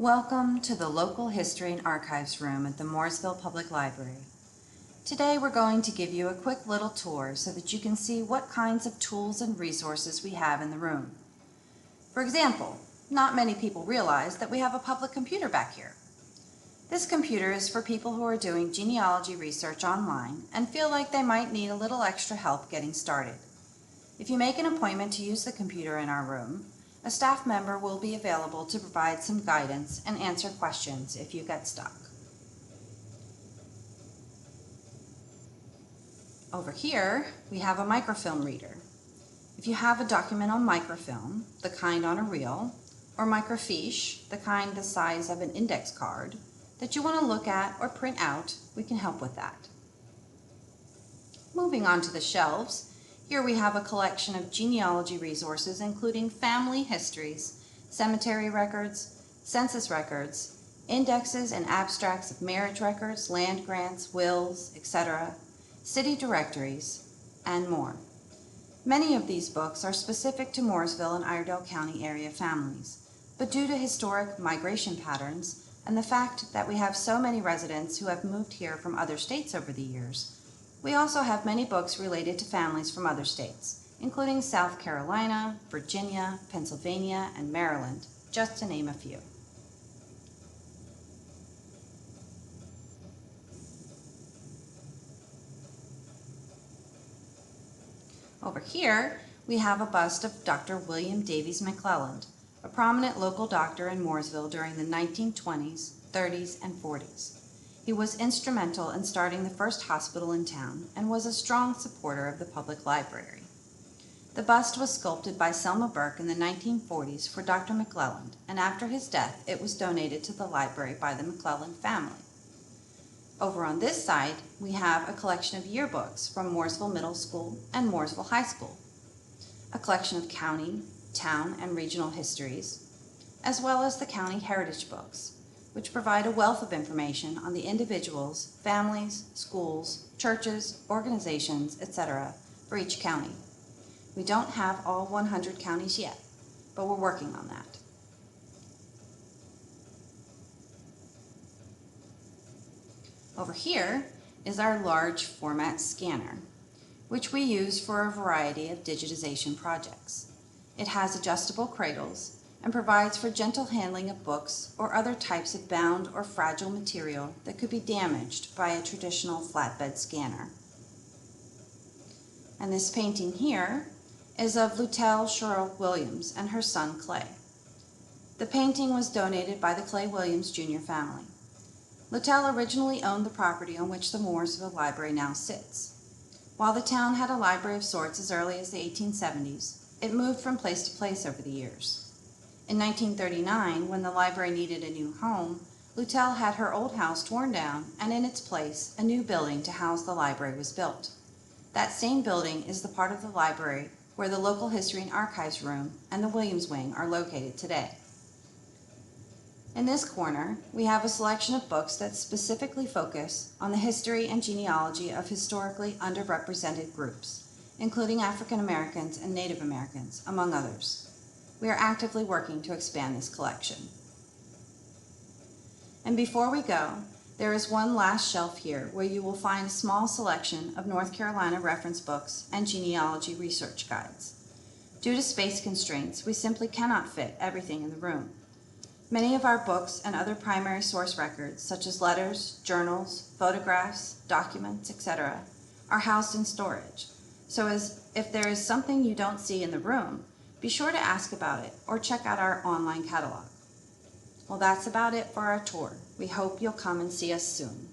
Welcome to the Local History and Archives room at the Mooresville Public Library. Today we're going to give you a quick little tour so that you can see what kinds of tools and resources we have in the room. For example, not many people realize that we have a public computer back here. This computer is for people who are doing genealogy research online and feel like they might need a little extra help getting started. If you make an appointment to use the computer in our room, a staff member will be available to provide some guidance and answer questions if you get stuck. Over here, we have a microfilm reader. If you have a document on microfilm, the kind on a reel, or microfiche, the kind the size of an index card, that you want to look at or print out, we can help with that. Moving on to the shelves, here we have a collection of genealogy resources including family histories, cemetery records, census records, indexes and abstracts of marriage records, land grants, wills, etc., city directories, and more. Many of these books are specific to Mooresville and Iredell County area families, but due to historic migration patterns and the fact that we have so many residents who have moved here from other states over the years, we also have many books related to families from other states, including South Carolina, Virginia, Pennsylvania, and Maryland, just to name a few. Over here, we have a bust of Dr. William Davies McLellan, a prominent local doctor in Mooresville during the 1920s, 30s, and 40s. He was instrumental in starting the first hospital in town and was a strong supporter of the public library. The bust was sculpted by Selma Burke in the 1940s for Dr. McLellan, and after his death, it was donated to the library by the McLellan family. Over on this side, we have a collection of yearbooks from Mooresville Middle School and Mooresville High School, a collection of county, town, and regional histories, as well as the county heritage books, which provide a wealth of information on the individuals, families, schools, churches, organizations, etc. for each county. We don't have all 100 counties yet, but we're working on that. Over here is our large format scanner, which we use for a variety of digitization projects. It has adjustable cradles and provides for gentle handling of books or other types of bound or fragile material that could be damaged by a traditional flatbed scanner. And this painting here is of Lutelle Sherrill Williams and her son Clay. The painting was donated by the Clay Williams Jr. family. Lutelle originally owned the property on which the Mooresville Library now sits. While the town had a library of sorts as early as the 1870s, it moved from place to place over the years. In 1939, when the library needed a new home, Lutelle had her old house torn down, and in its place, a new building to house the library was built. That same building is the part of the library where the Local History and Archives room and the Williams Wing are located today. In this corner, we have a selection of books that specifically focus on the history and genealogy of historically underrepresented groups, including African Americans and Native Americans, among others. We are actively working to expand this collection. And before we go, there is one last shelf here where you will find a small selection of North Carolina reference books and genealogy research guides. Due to space constraints, we simply cannot fit everything in the room. Many of our books and other primary source records, such as letters, journals, photographs, documents, etc., are housed in storage. So if there is something you don't see in the room, be sure to ask about it or check out our online catalog. Well, that's about it for our tour. We hope you'll come and see us soon.